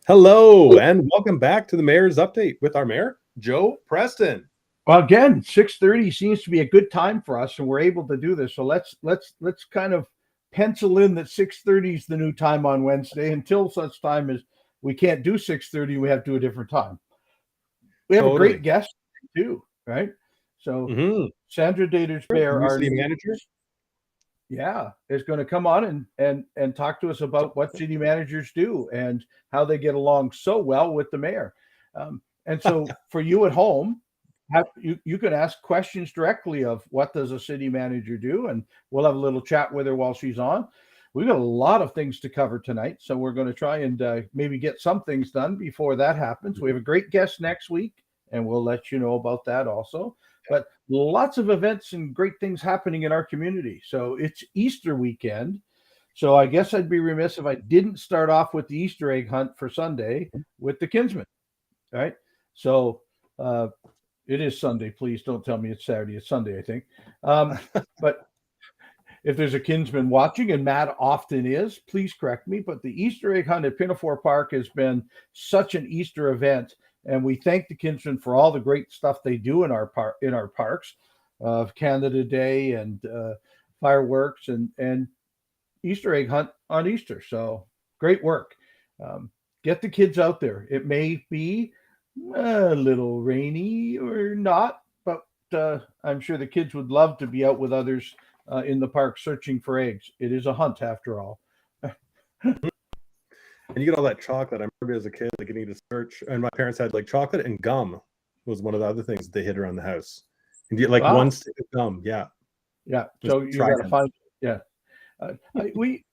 Hello, and welcome back to the Mayor's Update with our Mayor, Joe Preston. Well, again, 6:30 seems to be a good time for us, and we're able to do this. So let's kind of pencil in that 6:30 is the new time on Wednesday until such time as we can't do 6:30. We have to do a different time. We have a great guest too, right? So Sandra Daters-Bear, our city manager, is going to come on and talk to us about what city managers do and how they get along so well with the mayor. And so for you at home, you can ask questions directly of what does a city manager do, and we'll have a little chat with her while she's on. We've got a lot of things to cover tonight, so we're going to try and maybe get some things done before that happens. We have a great guest next week, and we'll let you know about that also. But lots of events and great things happening in our community. So it's Easter weekend. So I guess I'd be remiss if I didn't start off with the Easter egg hunt for Sunday with the Kinsmen. Right? So it is Sunday. Please don't tell me it's Saturday. It's Sunday, I think. But if there's a Kinsman watching, and Matt often is, please correct me. But the Easter egg hunt at Pinafore Park has been such an Easter event. And we thank the Kinsmen for all the great stuff they do in our parks, Canada Day and fireworks and Easter egg hunt on Easter. So great work. Get the kids out there. It may be a little rainy or not, but I'm sure the kids would love to be out with others in the park searching for eggs. It is a hunt after all. And you get all that chocolate. I remember as a kid, like getting to search, and my parents had like chocolate and gum was one of the other things that they hid around the house. And you get like one stick of gum. Yeah. Yeah. So you got to find it. Yeah. We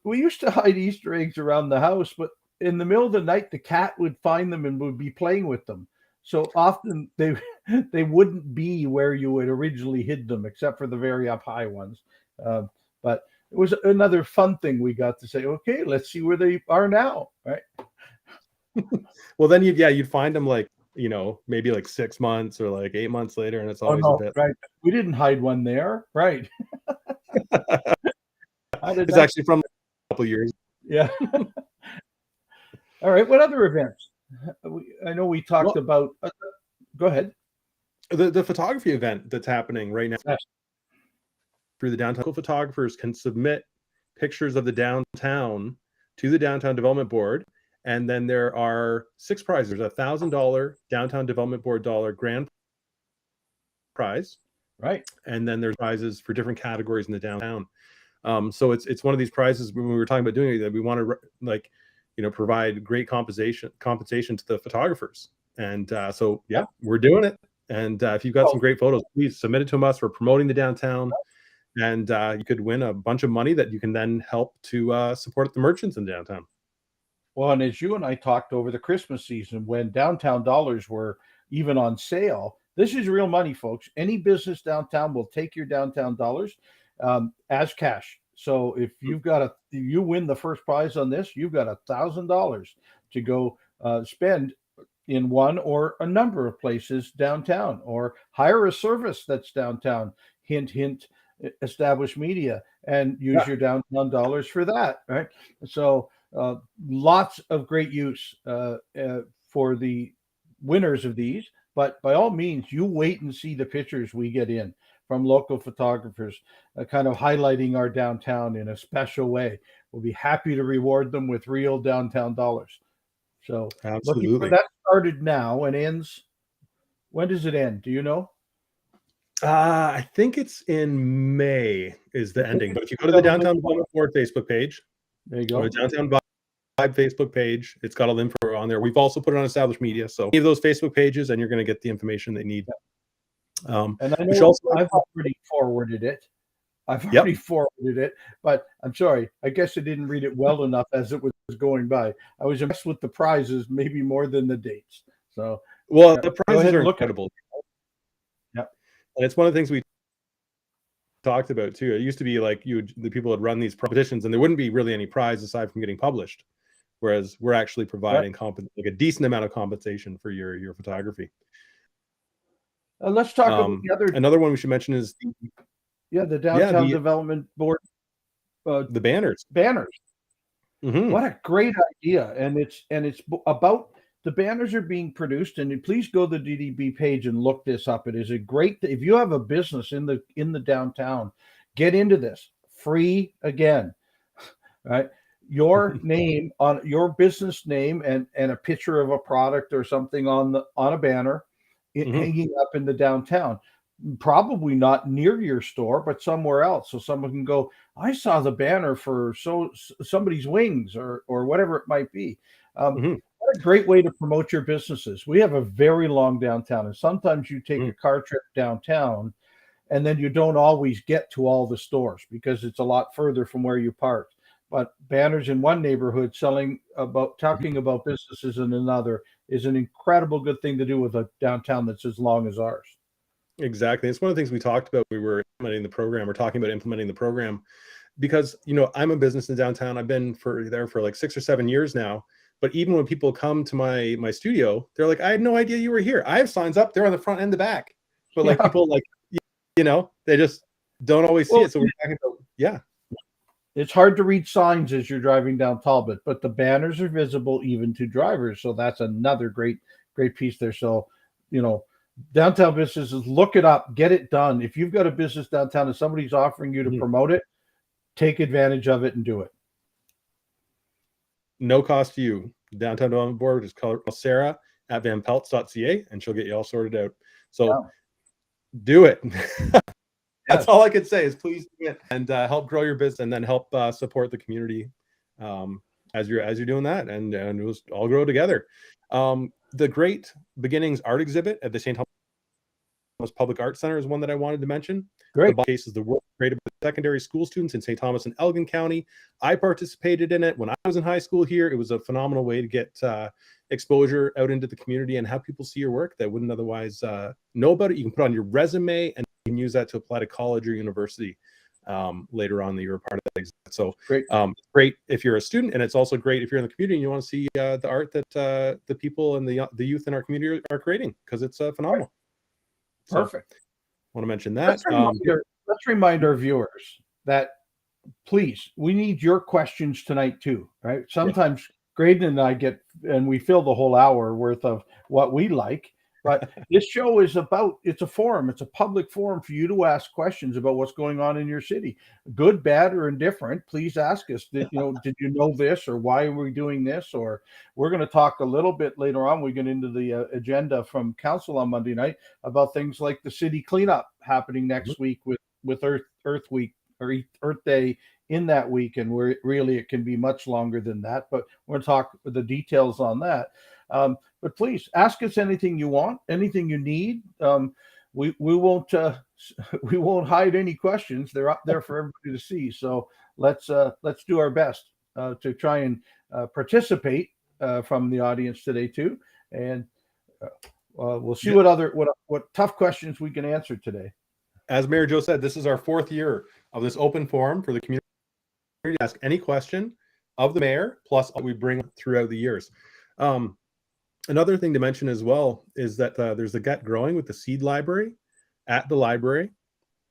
used to hide Easter eggs around the house, but in the middle of the night, the cat would find them and would be playing with them. So often they wouldn't be where you had originally hid them, except for the very up high ones. But it was another fun thing we got to say, okay, let's see where they are now, right? Well, then you'd find them like, maybe like 6 months or like 8 months later, and it's always a bit. Right. We didn't hide one there, right? It's actually from a couple years. Yeah. All right. What other events? I know we talked about. Go ahead. The photography event that's happening right now. Yes. Through the downtown, photographers can submit pictures of the downtown to the Downtown Development Board, and then there are 6 prizes. There's $1,000 Downtown Development Board grand prize, right? And then there's prizes for different categories in the downtown. So it's one of these prizes when we were talking about doing it that we want to provide great compensation to the photographers, and we're doing it. And if you've got some great photos, please submit it to us. We're promoting the downtown. And you could win a bunch of money that you can then help to support the merchants in downtown. Well, and as you and I talked over the Christmas season, when downtown dollars were even on sale, this is real money, folks. Any business downtown will take your downtown dollars as cash. So if you win the first prize on this, you've got $1,000 to go spend in one or a number of places downtown, or hire a service that's downtown. Hint, hint. Established media, and use your downtown dollars for that, right? So lots of great use for the winners of these, but by all means, you wait and see the pictures we get in from local photographers, kind of highlighting our downtown in a special way. We'll be happy to reward them with real downtown dollars. So looking for that started now and ends. When does it end? Do you know? I think it's in May is the ending. But if you go to the Downtown Development Board Facebook page, there you go. Or the Downtown Vibe Facebook page, it's got all the info on there. We've also put it on established media, so any of those Facebook pages, and you're going to get the information they need. And I know I've already forwarded it. But I'm sorry. I guess I didn't read it well enough as it was going by. I was impressed with the prizes, maybe more than the dates. So, the prizes are incredible. And it's one of the things we talked about too. It used to be like the people would run these competitions, and there wouldn't be really any prize aside from getting published. Whereas we're actually providing like a decent amount of compensation for your photography. Let's talk about the other. Another one we should mention is the Downtown Development Board. The banners. What a great idea. And it's about the banners are being produced, and please go to the DDB page and look this up. It is a great, if you have a business in the downtown, get into this. Free again, right? Your name on your business name and a picture of a product or something on a banner hanging up in the downtown. Probably not near your store, but somewhere else, so someone can go, I saw the banner for somebody's wings or whatever it might be. What a great way to promote your businesses. We have a very long downtown, and sometimes you take a car trip downtown and then you don't always get to all the stores because it's a lot further from where you parked. But banners in one neighborhood talking about businesses in another is an incredible good thing to do with a downtown that's as long as ours. Exactly. It's one of the things we talked about. We were implementing the program. We're talking about implementing the program because, I'm a business in downtown. I've been there for like 6 or 7 years now. But even when people come to my studio, they're like, I had no idea you were here. I have signs up. They're on the front and the back. But like people they just don't always see it. So we're talking about, It's hard to read signs as you're driving down Talbot, but the banners are visible even to drivers. So that's another great piece there. So, downtown businesses, look it up, get it done. If you've got a business downtown and somebody's offering you to promote it, take advantage of it and do it. No cost to you. Downtown Development Board, just call Sarah at vanpelts.ca and she'll get you all sorted out. So do it. That's all I could say is please do it and help grow your business and then help support the community as you're doing that and we'll all grow together. The Great Beginnings art exhibit at the St. Thomas Public Art Center is one that I wanted to mention. Great. The case is the work created by secondary school students in St. Thomas and Elgin County. I participated in it when I was in high school here. It was a phenomenal way to get exposure out into the community and have people see your work that wouldn't otherwise know about it. You can put on your resume and you can use that to apply to college or university later on that you're a part of that exhibit. So great if you're a student, and it's also great if you're in the community and you want to see the art that the people and the youth in our community are creating, because it's phenomenal. Perfect. So, want to mention that. Let's remind our viewers that please, we need your questions tonight too, right? Sometimes Graydon and I we fill the whole hour worth of what we like. But this show is it's a forum. It's a public forum for you to ask questions about what's going on in your city, good, bad, or indifferent. Please ask us. Did you know this, or why are we doing this? Or we're going to talk a little bit later on. We get into the agenda from council on Monday night about things like the city cleanup happening next week with Earth Week or Earth Day in that week, and it can be much longer than that. But we're going to talk the details on that. But please ask us anything you want, anything you need. We won't hide any questions. They're up there for everybody to see. So let's do our best to try and participate from the audience today too, and we'll see what tough questions we can answer today. As Mayor Joe said, this is our 4th year of this open forum for the community to ask any question of the mayor, plus what we bring throughout the years. Another thing to mention as well is that there's a Get Growing with the Seed Library at the library.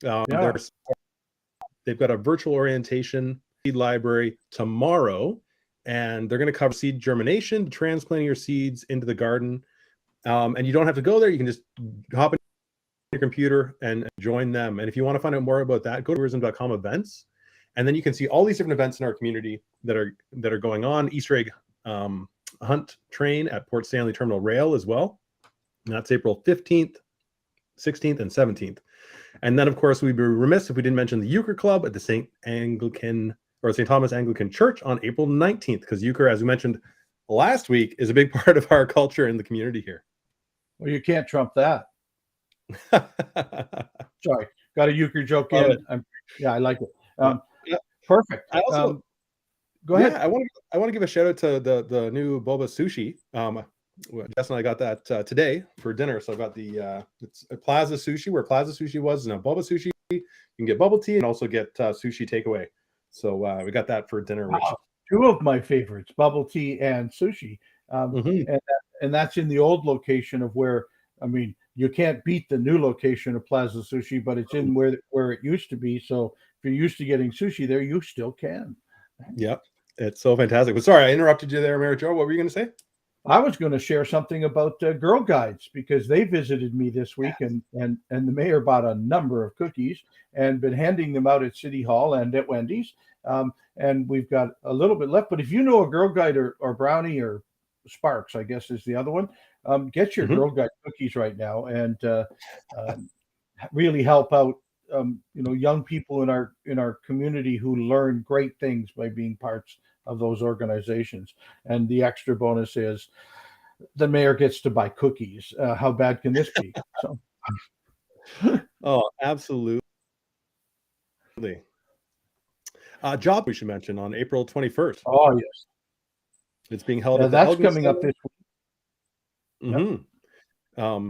They've got a virtual orientation seed library tomorrow, and they're going to cover seed germination, transplanting your seeds into the garden. And you don't have to go there. You can just hop in your computer and join them. And if you want to find out more about that, go to tourism.com events, and then you can see all these different events in our community that are going on. Easter egg hunt train at Port Stanley Terminal Rail as well. And that's April 15th, 16th, and 17th. And then, of course, we'd be remiss if we didn't mention the Euchre Club at the St. Thomas Anglican Church on April 19th, because Euchre, as we mentioned last week, is a big part of our culture in the community here. Well, you can't trump that. Sorry, got a Euchre joke in. I like it. Perfect. I also go ahead. I want to give a shout out to the new boba sushi. Jess and I got that today for dinner. So I got it's a Plaza Sushi, where Plaza Sushi was, and a boba sushi. You can get bubble tea and also get sushi takeaway. So we got that for dinner. Wow. 2 of my favorites, bubble tea and sushi. And that's in the old location of where, you can't beat the new location of Plaza Sushi, but it's in where it used to be. So if you're used to getting sushi there, you still can. Yep. It's so fantastic. But sorry, I interrupted you there, Mary Jo. What were you going to say? I was going to share something about Girl Guides because they visited me this week, and the mayor bought a number of cookies and been handing them out at City Hall and at Wendy's. And we've got a little bit left. But if you know a Girl Guide or brownie or Sparks, I guess is the other one, get your Girl Guide cookies right now and really help out young people in our community who learn great things by being parts of those organizations. And the extra bonus is the mayor gets to buy cookies. How bad can this be? So, oh, absolutely. Job we should mention on April 21st. Oh yes, it's being held. That's coming up this week. Yep.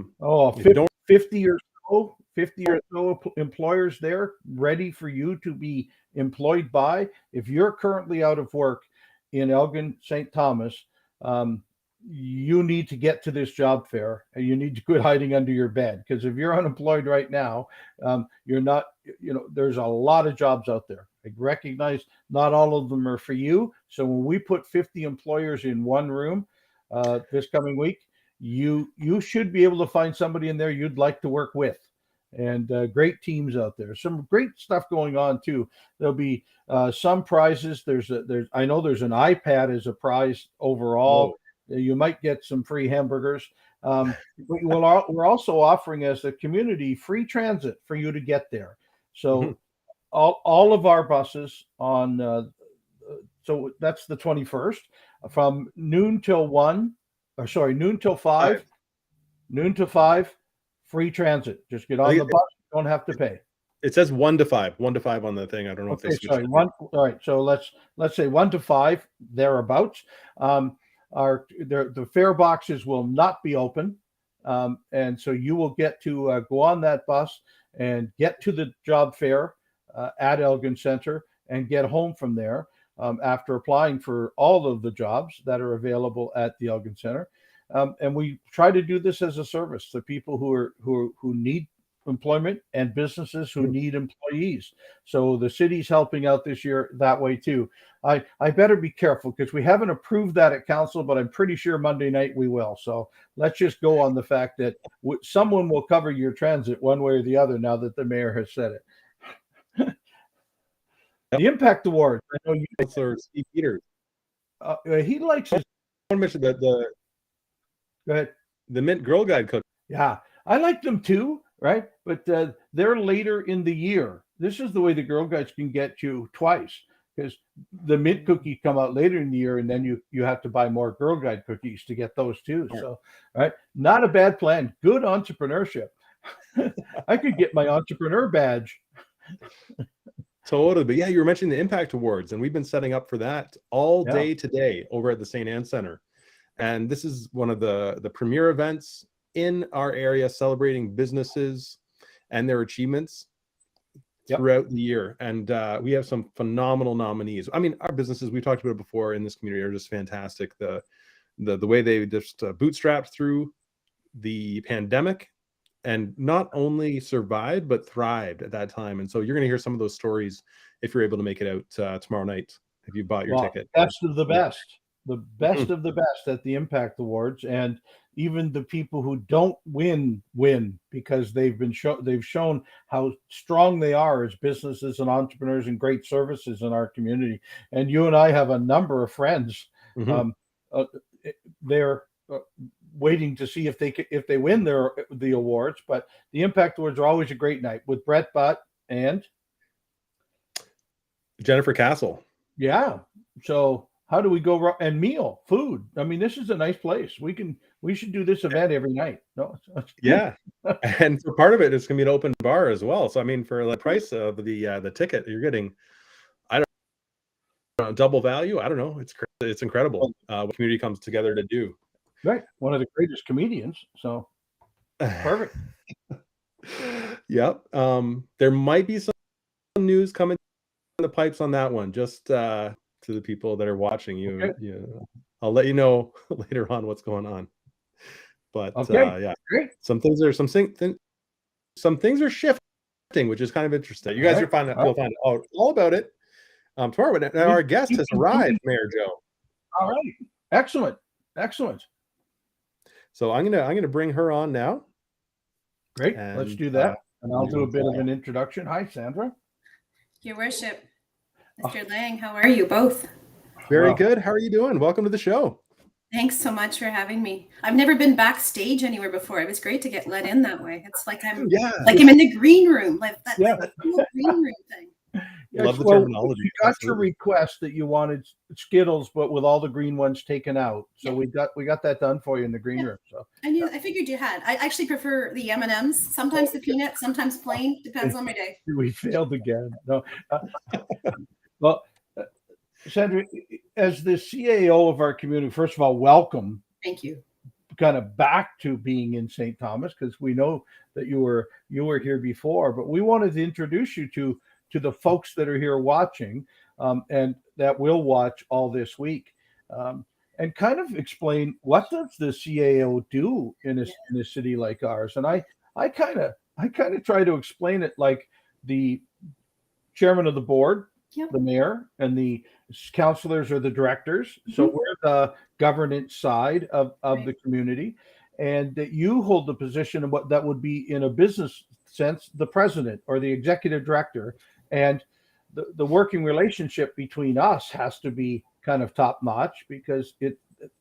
50 or so employers there ready for you to be employed by. If you're currently out of work in Elgin, St. Thomas, you need to get to this job fair and you need to quit hiding under your bed, because if you're unemployed right now, you're not, there's a lot of jobs out there. I recognize not all of them are for you. So when we put 50 employers in one room this coming week, you should be able to find somebody in there you'd like to work with. And great teams out there. Some great stuff going on too. There'll be some prizes. I know there's an iPad as a prize overall. Whoa. You might get some free hamburgers. We're also offering as a community free transit for you to get there. So all of our buses on so that's the 21st from noon till 5. Noon to 5. Free transit. Just get on the bus. You don't have to pay. It says 1 to 5. 1 to 5 on the thing. I don't know if they switched. Sorry. All right. So let's say 1 to 5 thereabouts. The fare boxes will not be open, and so you will get to go on that bus and get to the job fair at Elgin Center and get home from there after applying for all of the jobs that are available at the Elgin Center. And we try to do this as a service to people who need employment and businesses who need employees. So the city's helping out this year that way too. I better be careful because we haven't approved that at council, but I'm pretty sure Monday night we will. So let's just go on the fact that someone will cover your transit one way or the other now that the mayor has said it. The Impact Award. I know you. Steve Peters. He likes his. I want to mention that Go ahead. The Mint Girl Guide cookie. Yeah, I like them too, right? But they're later in the year. This is the way the Girl Guides can get you twice, because the Mint cookies come out later in the year, and then you have to buy more Girl Guide cookies to get those too. So, right, not a bad plan. Good entrepreneurship. I could get my entrepreneur badge. Totally. But yeah, you were mentioning the Impact Awards, and we've been setting up for that all day today over at the St. Anne Center. And this is one of the premier events in our area celebrating businesses and their achievements throughout the year. And we have some phenomenal nominees. I mean, our businesses, we've talked about it before in this community, are just fantastic. The way they just bootstrapped through the pandemic and not only survived, but thrived at that time. And so you're going to hear some of those stories if you're able to make it out tomorrow night, if you bought your ticket. Best of the best. The best of the best at the Impact Awards, and even the people who don't win because they've shown how strong they are as businesses and entrepreneurs and great services in our community. And you and I have a number of friends. They're waiting to see if they win the awards. But the Impact Awards are always a great night with Brett Butt and Jennifer Castle. Yeah. So how do we go and meal food? I mean, this is a nice place. We should do this event every night. No. Yeah. And for part of it, it's going to be an open bar as well. So, I mean, for the price of the ticket, you're getting, I don't know, double value. I don't know. It's incredible what community comes together to do. Right. One of the greatest comedians. So perfect. Yep. There might be some news coming in the pipes on that one. Just to the people that are watching, I'll let you know later on what's going on. But yeah, great. Some things are shifting, which is kind of interesting. You guys will find out all about it tomorrow. Now our guest has arrived, Mayor Joe. All right. Excellent. So I'm gonna bring her on now. Great. Let's do that. And I'll do a bit of an introduction. Hi, Sandra. Your Worship, Mr. Lang, how are you both? Very good. How are you doing? Welcome to the show. Thanks so much for having me. I've never been backstage anywhere before. It was great to get let in that way. It's like I'm in the green room, like that cool green room thing. Love the terminology. We got your request that you wanted Skittles, but with all the green ones taken out. So we got that done for you in the green room. So I figured you had. I actually prefer the M&Ms. Sometimes the peanut, sometimes plain. Depends on my day. We failed again. No. Well, Sandra, as the CAO of our community, first of all, welcome. Thank you. Kind of back to being in St. Thomas, because we know that you were here before, but we wanted to introduce you to the folks that are here watching and that will watch all this week, and kind of explain what does the CAO do in a city like ours. And I kind of try to explain it like the chairman of the board, the mayor, and the councilors are the directors. So we're the governance side of the community, and that you hold the position of what that would be in a business sense, the president or the executive director. And the working relationship between us has to be kind of top notch, because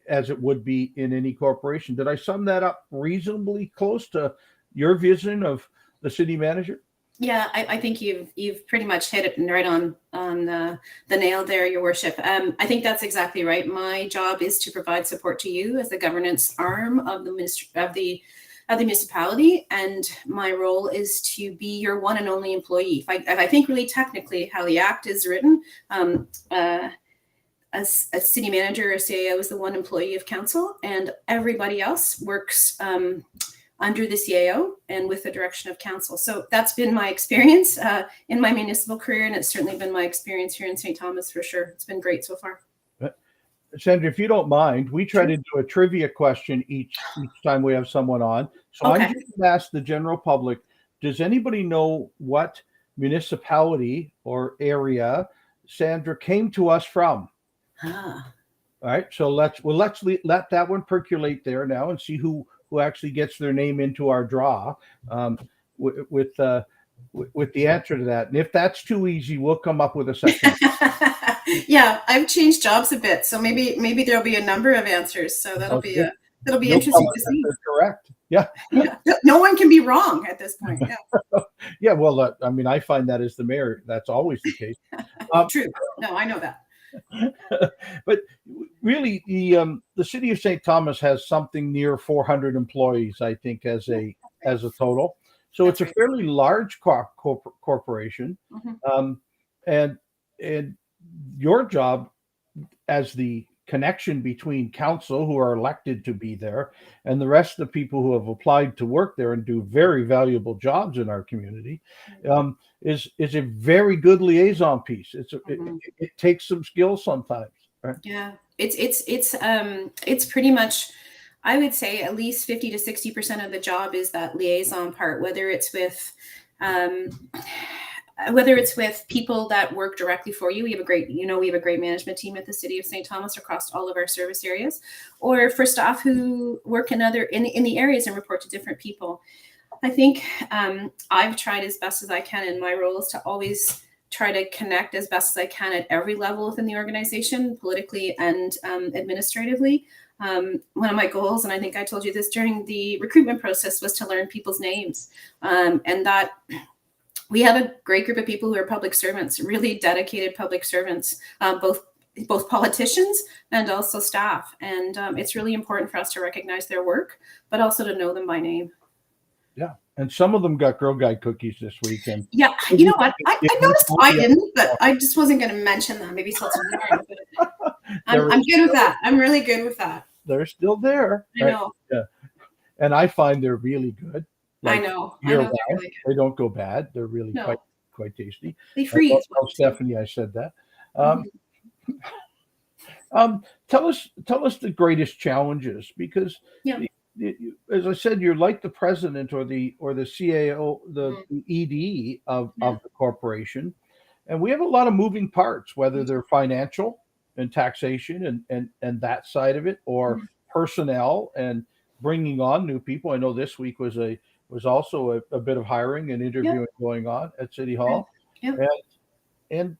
as it would be in any corporation. Did I sum that up reasonably close to your vision of the city manager? Yeah, I think you've pretty much hit it right on the nail there, Your Worship. I think that's exactly right. My job is to provide support to you as the governance arm of the municipality, and my role is to be your one and only employee. If I think really technically how the act is written, a city manager or CAO is the one employee of council, and everybody else works under the CAO and with the direction of council. So that's been my experience in my municipal career, and it's certainly been my experience here in St. Thomas for sure. It's been great so far. Sandra, if you don't mind, we try to do a trivia question each time we have someone on. So I'm just going to ask the general public, does anybody know what municipality or area Sandra came to us from? All right, so let's let that one percolate there now and see who actually gets their name into our draw with the answer to that. And if that's too easy, we'll come up with a second. Yeah, I've changed jobs a bit, so maybe there'll be a number of answers. So that'll be interesting to see. Correct. Yeah. No one can be wrong at this point. Yeah. Yeah. Well, I mean, I find that as the mayor, that's always the case. True. No, I know that. But really, the city of St. Thomas has something near 400 employees, I think, as a total. So it's a fairly large corporation, and your job as the connection between council, who are elected to be there, and the rest of the people who have applied to work there and do very valuable jobs in our community, is a very good liaison piece. It takes some skill sometimes, right? Yeah, it's pretty much, I would say at least 50 to 60% of the job is that liaison part, whether it's with people that work directly for you. We have a great management team at the City of St. Thomas across all of our service areas, or for staff who work in the areas and report to different people. I think I've tried as best as I can, and my role is to always try to connect as best as I can at every level within the organization, politically and administratively. One of my goals, and I think I told you this during the recruitment process, was to learn people's names, and that we have a great group of people who are public servants, really dedicated public servants, both politicians and also staff. And it's really important for us to recognize their work, but also to know them by name. Yeah. And some of them got Girl Guide cookies this weekend. Yeah. You know what? I noticed I didn't, but I just wasn't going to mention them. Maybe tomorrow. I'm good with that. I'm really good with that. They're still there. I know. Yeah. And I find they're really good. Like, I know really they don't go bad. They're really quite tasty. They freeze. Stephanie, I said that. Tell us the greatest challenges, because as I said, you're like the president or the CAO, the ED of the corporation. And we have a lot of moving parts, whether they're financial and taxation and that side of it, or personnel and bringing on new people. I know this week was also a bit of hiring and interviewing going on at City Hall. Yep. And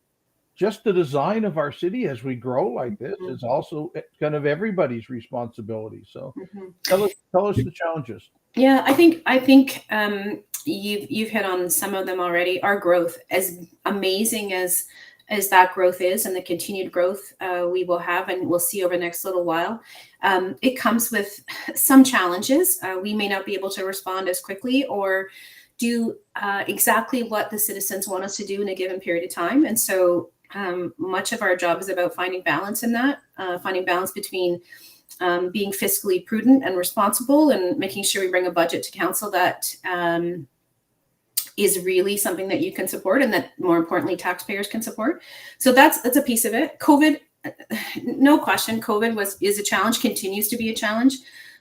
just the design of our city as we grow like this is also kind of everybody's responsibility. So tell us the challenges. Yeah, I think you've hit on some of them already. Our growth, as amazing as that growth is, and the continued growth we will have and we'll see over the next little while, it comes with some challenges. We may not be able to respond as quickly or do exactly what the citizens want us to do in a given period of time. And so much of our job is about finding balance in that, finding balance between being fiscally prudent and responsible and making sure we bring a budget to council that is really something that you can support and that, more importantly, taxpayers can support. So that's a piece of it. COVID, no question, COVID is a challenge, continues to be a challenge.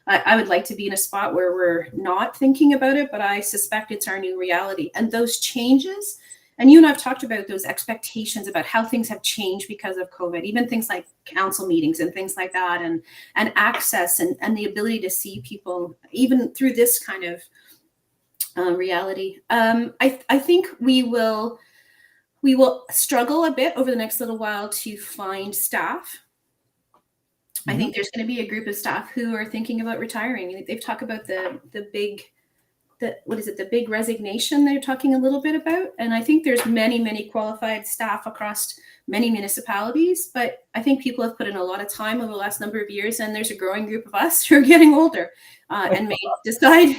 I would like to be in a spot where we're not thinking about it, but I suspect it's our new reality. And those changes, and you and I've talked about those expectations about how things have changed because of COVID, even things like council meetings and things like that, and access and the ability to see people even through this kind of reality. I think we will struggle a bit over the next little while to find staff. I think there's going to be a group of staff who are thinking about retiring. They've talked about the big resignation they're talking a little bit about. And I think there's many qualified staff across many municipalities, but I think people have put in a lot of time over the last number of years, and there's a growing group of us who are getting older and may decide,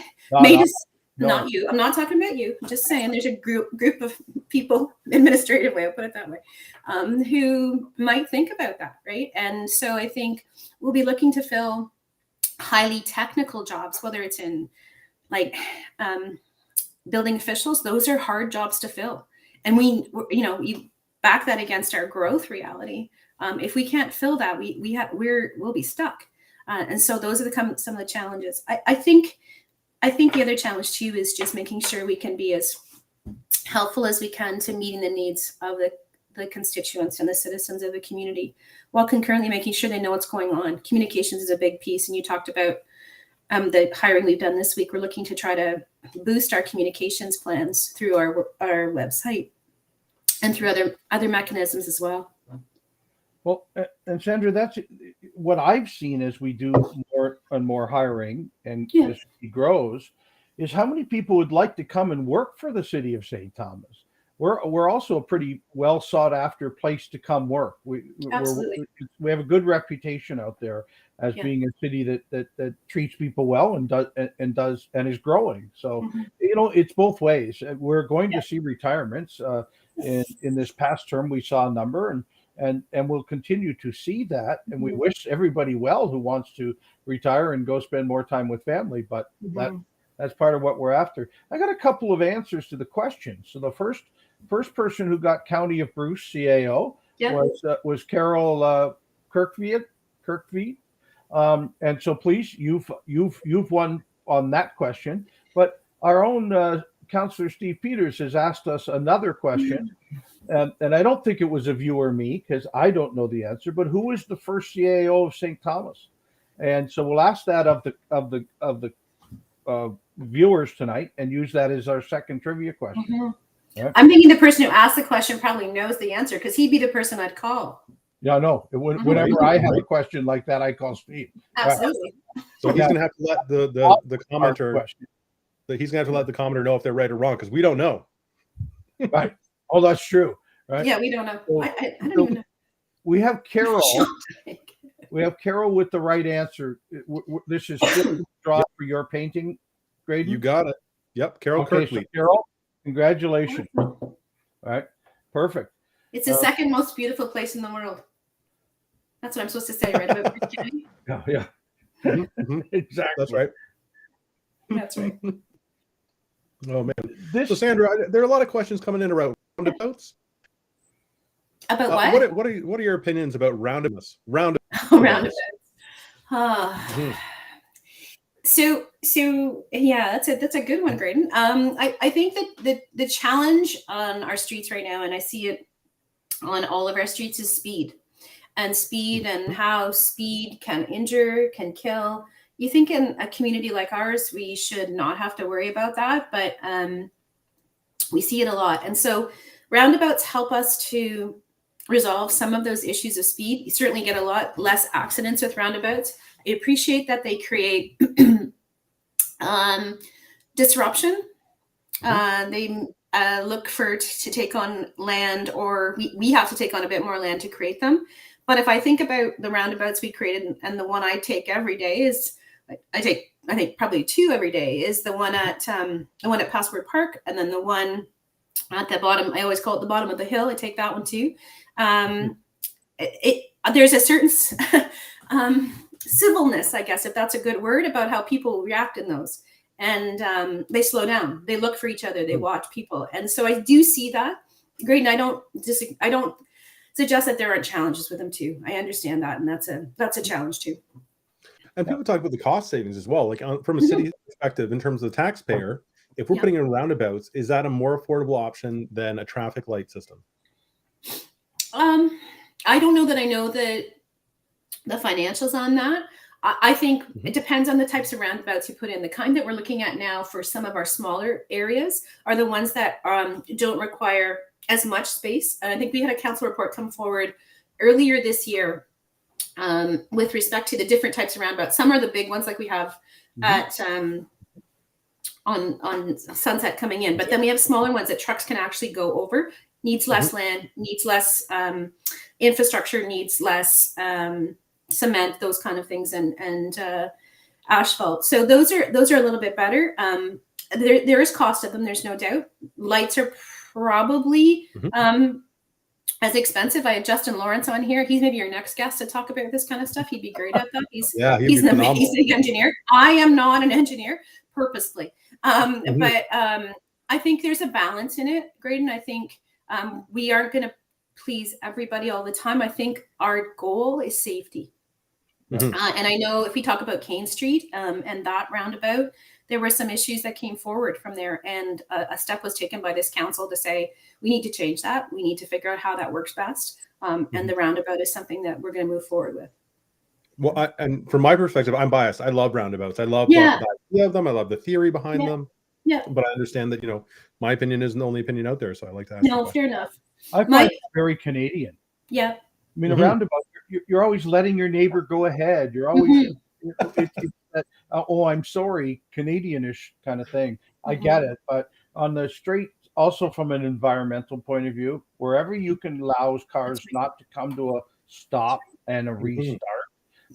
not you. I'm not talking about you. I'm just saying there's a group of people, administrative way, I'll put it that way, who might think about that, right? And so I think we'll be looking to fill highly technical jobs, whether it's in like building officials. Those are hard jobs to fill. And you back that against our growth reality. If we can't fill that, we'll be stuck. And so those are some of the challenges. I think the other challenge too is just making sure we can be as helpful as we can to meeting the needs of the constituents and the citizens of the community, while concurrently making sure they know what's going on. Communications is a big piece, and you talked about the hiring we've done this week. We're looking to try to boost our communications plans through our website and through other mechanisms as well. Well, and Sandra, that's what I've seen as we do more and more hiring and as it grows, is how many people would like to come and work for the city of St. Thomas. We're also a pretty well sought after place to come work. We have a good reputation out there as being a city that treats people well and is growing. So it's both ways. We're going to see retirements. In this past term, we saw a number, and we'll continue to see that. And we wish everybody well who wants to retire and go spend more time with family. But that's part of what we're after. I got a couple of answers to the questions. So the first person who got County of Bruce CAO was Carol Kirkvie. And so please, you've won on that question. But our own Councillor Steve Peters has asked us another question, and I don't think it was a viewer me because I don't know the answer. But who was the first CAO of St. Thomas? And so we'll ask that of the viewers tonight and use that as our second trivia question. Right? I'm thinking the person who asked the question probably knows the answer because he'd be the person I'd call. Yeah, no. Whenever I have a question like that, I call Steve. Absolutely. Right. So he's going to have to let the commenter. He's going to have to let the commenter know if they're right or wrong because we don't know. Right. Oh, that's true. Right. Yeah, we don't know. So, I don't even know. We have Carol. We have Carol with the right answer. This is draw for your painting, Graydon. You got it. Yep, Carol Kirkley. So Carol, congratulations. All right, perfect. It's the second most beautiful place in the world. That's what I'm supposed to say, right? About yeah. Exactly. That's right. That's right. Oh man. So Sandra, there are a lot of questions coming in around roundabouts. About what? What are your opinions about roundabouts? Roundabouts. So yeah, that's a good one, Graydon. I think that the challenge on our streets right now, and I see it on all of our streets is speed. And speed, and how speed can injure, can kill. You think in a community like ours, we should not have to worry about that, but we see it a lot. And so roundabouts help us to resolve some of those issues of speed. You certainly get a lot less accidents with roundabouts. I appreciate that they create disruption. They look to take on land, or we have to take on a bit more land to create them. But if I think about the roundabouts we created, and the one I take every day is, I think probably 2 every day, is the one at Passport Park, and then the one at the bottom. I always call it the bottom of the hill. I take that one too. There's a certain civilness, I guess, if that's a good word, about how people react in those, and they slow down. They look for each other. They watch people, and so I do see that. Great, and I don't suggest that there aren't challenges with them too. I understand that, and that's a challenge too. And people talk about the cost savings as well. Like from a city perspective, in terms of the taxpayer, if we're putting in roundabouts, is that a more affordable option than a traffic light system? I don't know that I know the financials on that. I think it depends on the types of roundabouts you put in. The kind that we're looking at now for some of our smaller areas are the ones that don't require as much space. And I think we had a council report come forward earlier this year with respect to the different types of roundabouts. Some are the big ones, like we have at on Sunset coming in, but then we have smaller ones that trucks can actually go over. Needs less land, needs less infrastructure, needs less cement, those kind of things, and asphalt. So those are a little bit better. There is cost of them. There's no doubt. Lights are probably as expensive. I had Justin Lawrence on here. He's maybe your next guest to talk about this kind of stuff. He'd be great at that. He's an amazing engineer. I am not an engineer purposely, but I think there's a balance in it, Graydon. I think we aren't going to please everybody all the time. I think our goal is safety. And I know if we talk about Kane Street and that roundabout, there were some issues that came forward from there, and a step was taken by this council to say, we need to change that. We need to figure out how that works best. And the roundabout is something that we're going to move forward with. Well, and from my perspective, I'm biased. I love roundabouts. I love the idea of them. I love the theory behind them. Yeah. But I understand that, my opinion isn't the only opinion out there. So I like to ask. No, fair enough. I find it very Canadian. Yeah. I mean, a roundabout, you're always letting your neighbor go ahead. You're always, it's that, oh, I'm sorry, Canadianish kind of thing. I get it. But on the straight, also from an environmental point of view, wherever you can allow cars not to come to a stop and a restart,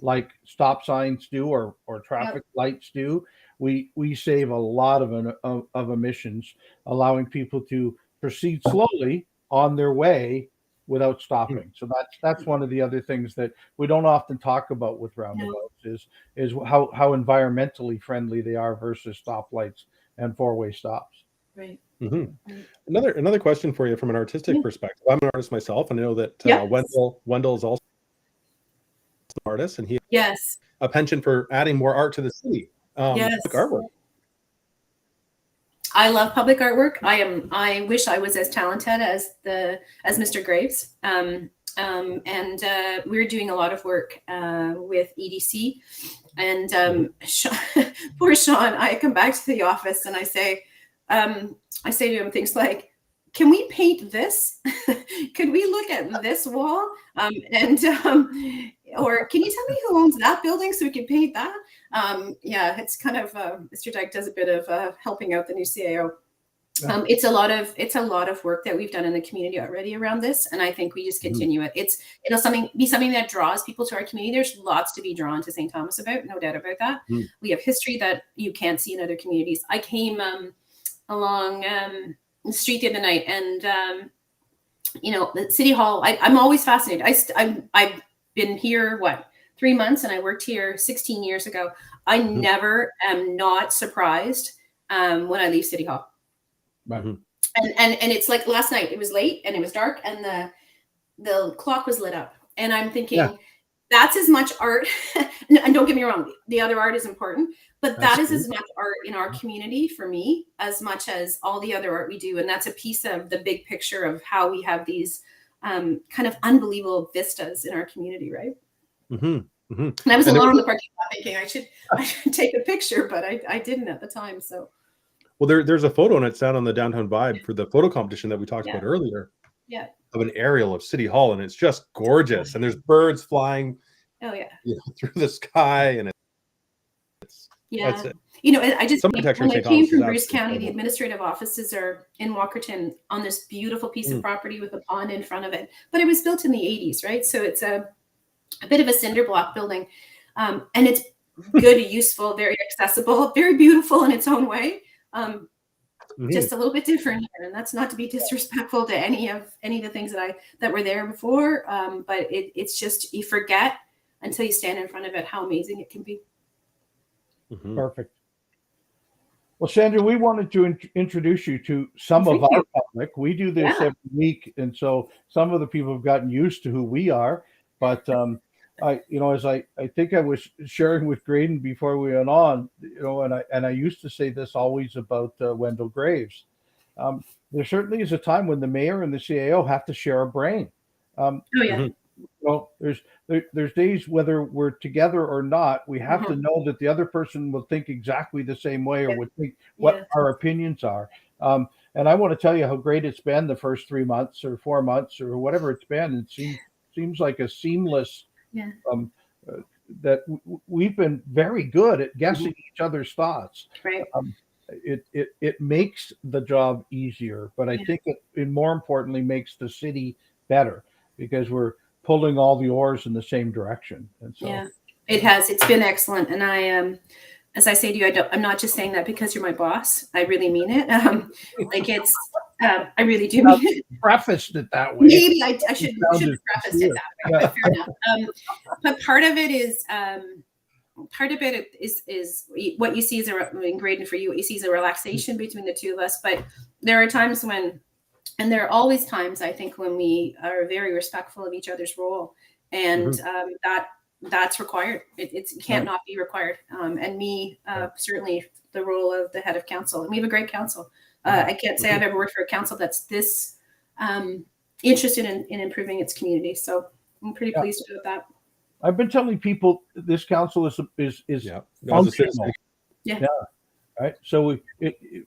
like stop signs do or traffic lights do, we save a lot of emissions, allowing people to proceed slowly on their way without stopping. So that's one of the other things that we don't often talk about with roundabouts is how environmentally friendly they are versus stoplights and four-way stops. Right. Another question for you from an artistic perspective. I'm an artist myself, and I know that Wendell is also an artist, and he has a penchant for adding more art to the city. Public artwork. I love public artwork. I wish I was as talented as Mr. Graves. And we're doing a lot of work with EDC. And poor Sean, I come back to the office and I say to him things like, can we paint this? Could we look at this wall? Or can you tell me who owns that building so we can paint that? It's kind of Mr. Dyke does a bit of helping out the new CAO. It's a lot of work that we've done in the community already around this, and I think we just continue it. It'll be something that draws people to our community. There's lots to be drawn to St. Thomas about, no doubt about that. We have history that you can't see in other communities. I came along the street the other night, and the City Hall. I'm always fascinated. I've been here 3 months, and I worked here 16 years ago. I never am not surprised when I leave City Hall. And it's like last night. It was late and it was dark, and the clock was lit up, and I'm thinking that's as much art. And don't get me wrong, the other art is important, but that is as much art in our community for me as much as all the other art we do. And that's a piece of the big picture of how we have these kind of unbelievable vistas in our community, right? And I was alone in the parking lot thinking I should take a picture, but I didn't at the time. So, well, there's a photo, and it's down on the Downtown Vibe for the photo competition that we talked about earlier. Yeah. Of an aerial of City Hall, and it's just gorgeous. And there's birds flying. Oh yeah. Through the sky, and it's I just when I came from Bruce County, incredible. the administrative offices are in Walkerton on this beautiful piece of property with a pond in front of it. But it was built in the 80s, right? So it's a bit of a cinder block building, and it's good, useful, very accessible, very beautiful in its own way. Just a little bit different here, and that's not to be disrespectful to any of the things that were there before. But it's just, you forget until you stand in front of it how amazing it can be. Perfect. Well, Sandra, we wanted to introduce you to some of our public. We do this every week, and so some of the people have gotten used to who we are. But as I think I was sharing with Graydon before we went on, and I used to say this always about Wendell Graves. There certainly is a time when the mayor and the CAO have to share a brain. There's days, whether we're together or not, we have to know that the other person will think exactly the same way, or would think what our opinions are. And I want to tell you how great it's been the first 3 months or 4 months or whatever it's been. It seems like a seamless. That we've been very good at guessing each other's thoughts. Right. It makes the job easier, but I think it more importantly makes the city better, because we're pulling all the oars in the same direction. And so it has. It's been excellent. And I as I say to you, I'm not just saying that because you're my boss. I really mean it. I really do mean it. Prefaced it that way. Maybe I should have prefaced it that way, but fair enough. But part of it is what you see is ingrained for you. What you see is a relaxation between the two of us. But there are times when, and there are always times, I think, when we are very respectful of each other's role, and that's required. It can't not be required. And me, certainly the role of the head of council, and we have a great council. I can't say I've ever worked for a council that's this interested in improving its community. So I'm pretty pleased with that. I've been telling people this council is functional. Right. So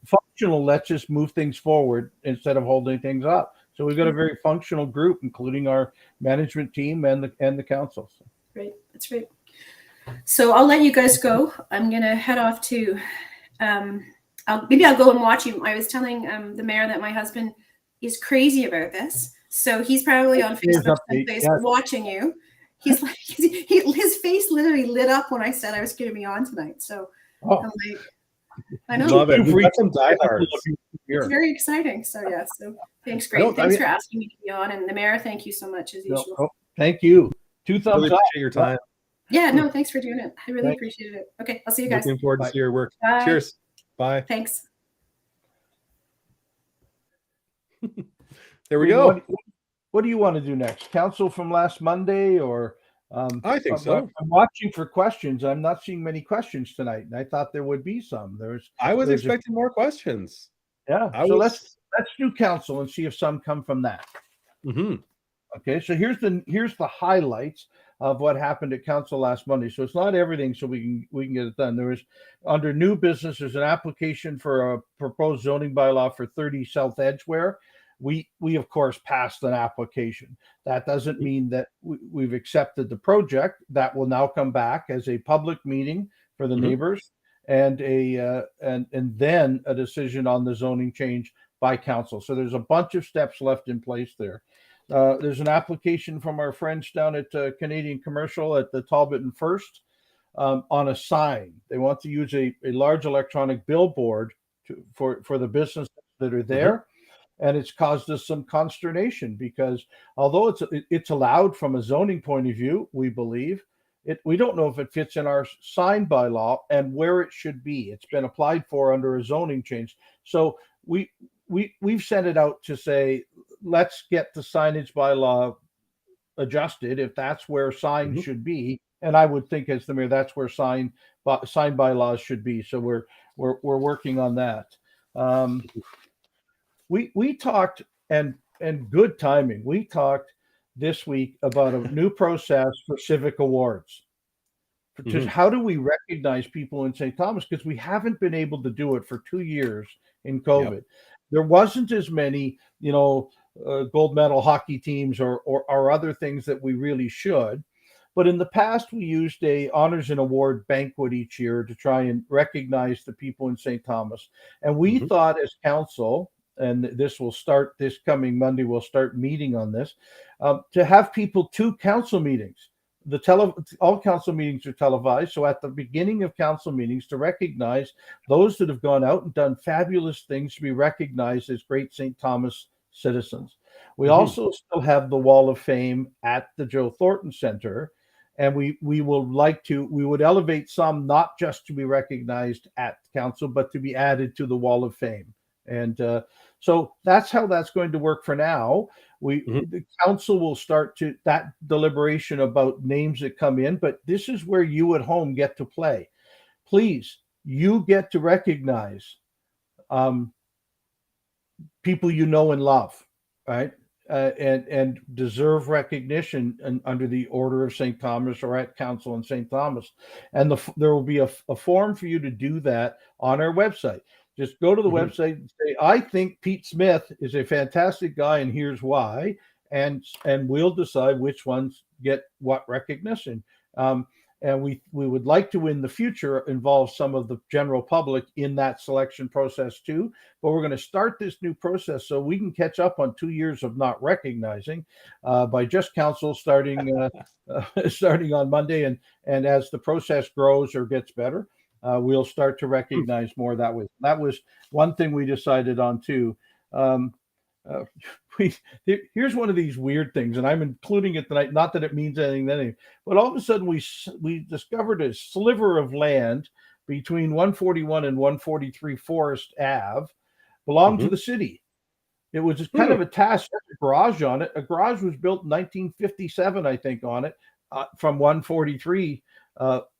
functional lets us move things forward instead of holding things up. So we've got a very functional group, including our management team and the council. So. Great. That's great. So I'll let you guys go. I'm going to head off to maybe I'll go and watch you. I was telling the mayor that my husband is crazy about this. So he's probably on Facebook watching you. He's like, his face literally lit up when I said I was going to be on tonight. So I'm like, I know. Love it. We've got some diehards. It's very exciting. So so thanks, great. Thanks for asking me to be on. And the mayor, thank you so much as usual. Thank you. 2 thumbs really up. Appreciate your time. Yeah, no, thanks for doing it. I really appreciated it. Okay, I'll see you guys. Looking forward to see your work. Bye. Cheers. Bye. Thanks. There we go. What do you want to do next? Council from last Monday, or? I think so. I'm watching for questions. I'm not seeing many questions tonight, and I thought there would be some. I was expecting more questions. Yeah. Let's do council and see if some come from that. Okay. So here's the highlights of what happened at council last Monday. So it's not everything, so we can get it done. There was, under new business, there's an application for a proposed zoning bylaw for 30 South Edgeware. We of course passed an application. That doesn't mean that we've accepted the project. That will now come back as a public meeting for the neighbors, and then a decision on the zoning change by council. So there's a bunch of steps left in place there. There's an application from our friends down at Canadian Commercial at the Talbot and First on a sign. They want to use a large electronic billboard for the businesses that are there. And it's caused us some consternation, because although it's allowed from a zoning point of view, we believe, we don't know if it fits in our sign bylaw and where it should be. It's been applied for under a zoning change. So we've sent it out to say, let's get the signage bylaw adjusted if that's where signs should be. And I would think, as the mayor, that's where sign bylaws should be. So we're working on that. We talked, and and good timing. We talked this week about a new process for Civic awards. Mhm. How do we recognize people in St. Thomas? Because we haven't been able to do it for 2 years in COVID. Yep. There wasn't as many, gold medal hockey teams or other things that we really should. But in the past, we used a honors and award banquet each year to try and recognize the people in St. Thomas. And we Mhm. thought as council, and this will start this coming Monday, we'll start meeting on this, to have people to council meetings. All council meetings are televised. So at the beginning of council meetings, to recognize those that have gone out and done fabulous things, to be recognized as great St. Thomas citizens. We Mhm. also still have the Wall of Fame at the Joe Thornton Center. And we would elevate some, not just to be recognized at council, but to be added to the Wall of Fame. And so that's how that's going to work for now. Mhm. The council will start to that deliberation about names that come in, but this is where you at home get to play. Please, you get to recognize people you know and love, right? And deserve recognition under the Order of St. Thomas or at Council in St. Thomas. And there will be a form for you to do that on our website. Just go to the Mhm. website and say, I think Pete Smith is a fantastic guy, and here's why. And we'll decide which ones get what recognition. And we would like to, in the future, involve some of the general public in that selection process too. But we're going to start this new process so we can catch up on 2 years of not recognizing by just council starting on Monday. And as the process grows or gets better, we'll start to recognize more that way. That was one thing we decided on too. Uh, here's one of these weird things, and I'm including it tonight. Not that it means anything to anything, but all of a sudden we discovered a sliver of land between 141 and 143 Forest Ave belonged to Mhm. the city. It was just kind Hmm. of a task. A garage on it. A garage was built in 1957, I think, on it from 143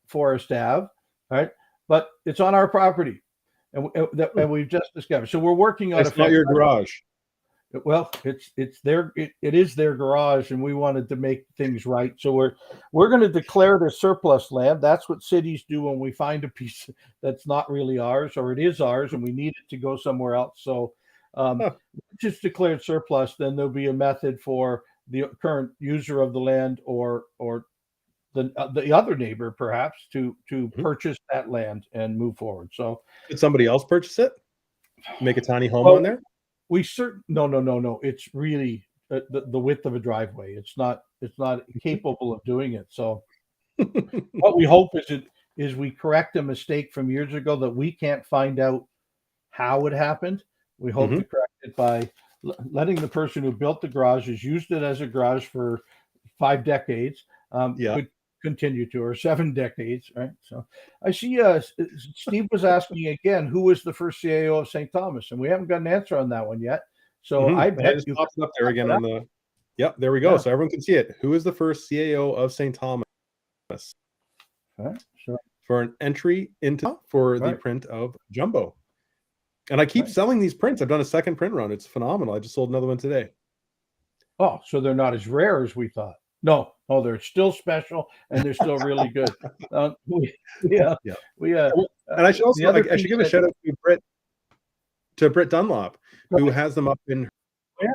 Forest Ave, right? But it's on our property, and we've just discovered. So we're working on It's not your garage. well, it's their it is their garage, and we wanted to make things right. So we're going to declare it as surplus land. That's what cities do when we find a piece that's not really ours, or it is ours, and we need it to go somewhere else. So Huh. just declared surplus. Then there'll be a method for the current user of the land or the other neighbor perhaps to Mhm. purchase that land and move forward. So Could somebody else purchase it? Make a tiny home well, on there? no. It's really the width of a driveway. It's not capable of doing it. So what we hope is we correct a mistake from years ago that we can't find out how it happened. We hope to Mhm. correct it by letting the person who built the garage has used it as a garage for 5 decades, Yeah. could continue to, or 7 decades, right? So I see Steve was asking again, who was the first CAO of St. Thomas? And we haven't got an answer on that one yet. So Mhm. I And bet it just you pops up there again that. on the Yep, there we go. Yeah. So everyone can see it. Who is the first CAO of St. Thomas? Right. So For an entry into for the right. print of Jumbo. And I keep Right. selling these prints. I've done a second print run. It's phenomenal. I just sold another one today. Oh, so they're not as rare as we thought. No, they're still special and they're still really good. Yeah, Yeah. we And I should the also other I should piece give a that shout out to Britt Dunlop, who right, has them up in yeah,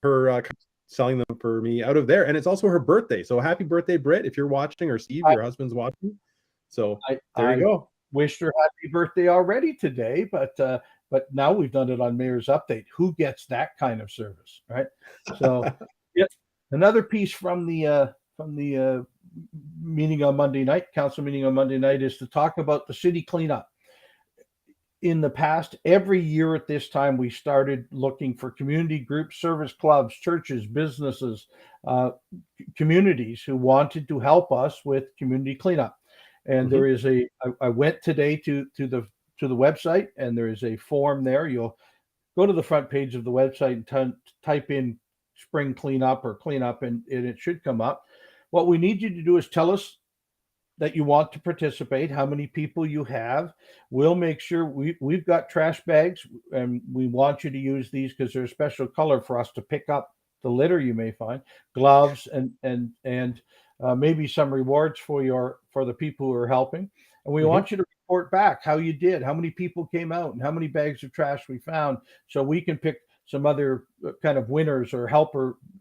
her selling them for me out of there. And it's also her birthday. So happy birthday, Britt, if you're watching, or Steve, I, your husband's watching. So I there you I go. wished her happy birthday already today, but now we've done it on Mayor's Update. Who gets that kind of service, right? So, yep. Another piece from the meeting on Monday night, council meeting on Monday night, is to talk about the city cleanup. In the past, every year at this time, we started looking for community groups, service clubs, churches, businesses, uh, communities who wanted to help us with community cleanup. And Mhm. there is I went today to the website, and there is a form there. You'll go to the front page of the website and type in spring cleanup or cleanup, and it should come up. What we need you to do is tell us that you want to participate, how many people you have. We'll make sure we've got trash bags, and we want you to use these because they're a special color for us to pick up the litter you may find. Gloves and maybe some rewards for the people who are helping. And we want you to report back how you did, how many people came out, and how many bags of trash we found, so we can pick some other kind of winners or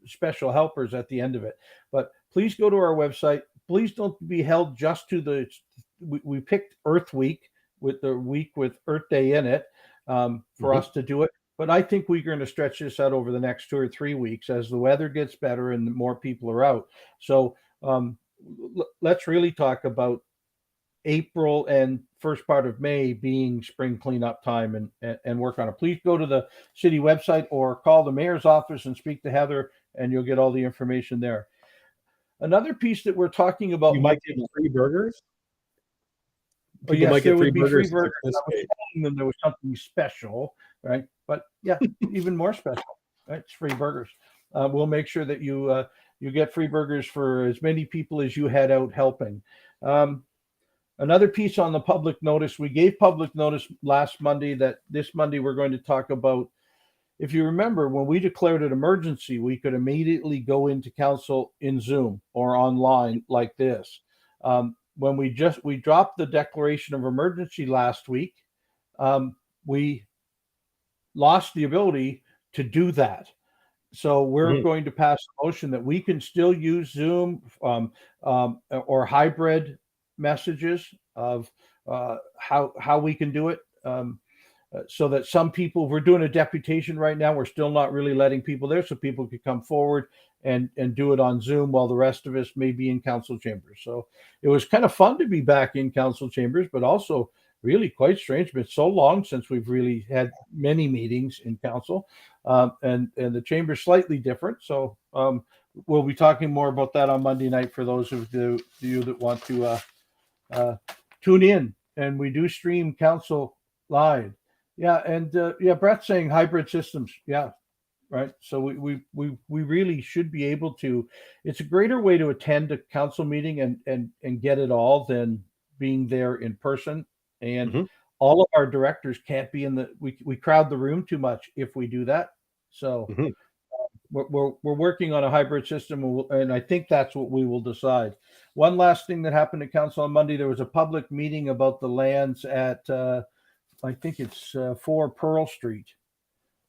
special helpers at the end of it. But please go to our website. Please don't be held just to we picked Earth Week with the week with Earth Day in it for us to do it. But I think we're going to stretch this out over the next 2 or 3 weeks as the weather gets better and more people are out. So let's really talk about April and first part of May being spring cleanup time and work on it. Please go to the city website or call the mayor's office and speak to Heather, and you'll get all the information there. Another piece that we're talking about, you might get free burgers. Yes, might there would be free burgers. I was telling them there was something special, right? But yeah, even more special, right? It's free burgers. We'll make sure that you get free burgers for as many people as you had out helping. Another piece on the public notice, we gave public notice last Monday that this Monday we're going to talk about. If you remember, when we declared an emergency, we could immediately go into council in Zoom or online like this. When we dropped the declaration of emergency last week, we lost the ability to do that. So we're going to pass a motion that we can still use Zoom or hybrid messages of how we can do it. So that some people, we're doing a deputation right now. We're still not really letting people there, so people could come forward and do it on Zoom while the rest of us may be in council chambers. So it was kind of fun to be back in council chambers, but also really quite strange. It's been so long since we've really had many meetings in council, and the chamber's slightly different. So we'll be talking more about that on Monday night for those of you that want to tune in. And we do stream council live. Yeah, and Brett's saying hybrid systems. Yeah, right. So we really should be able to. It's a greater way to attend a council meeting and get it all than being there in person. And all of our directors can't be in the. We crowd the room too much if we do that. So we're working on a hybrid system, and I think that's what we will decide. One last thing that happened at council on Monday, there was a public meeting about the lands at. I think it's 4 Pearl Street,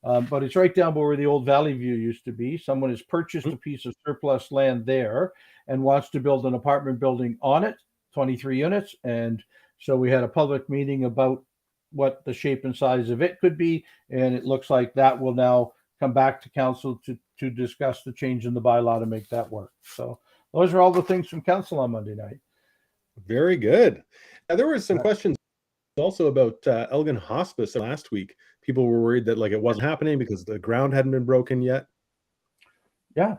but it's right down where the old Valley View used to be. Someone has purchased a piece of surplus land there and wants to build an apartment building on it, 23 units. And so we had a public meeting about what the shape and size of it could be. And it looks like that will now come back to council to discuss the change in the bylaw to make that work. So those are all the things from council on Monday night. Very good. There were some questions also about Elgin Hospice last week. People were worried that it wasn't happening because the ground hadn't been broken yet. Yeah,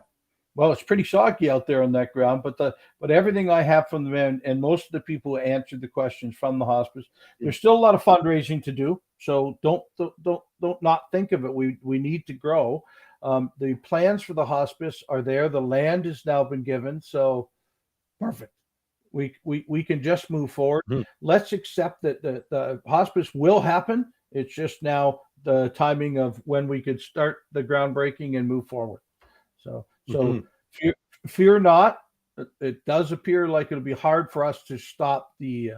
well, it's pretty soggy out there on that ground, but everything I have from them and most of the people who answered the questions from the hospice, there's still a lot of fundraising to do. So don't not think of it. We need to grow. The plans for the hospice are there. The land has now been given, so perfect. We can just move forward. Let's accept that the hospice will happen. It's just now the timing of when we could start the groundbreaking and move forward. So fear not. It does appear like it'll be hard for us to stop the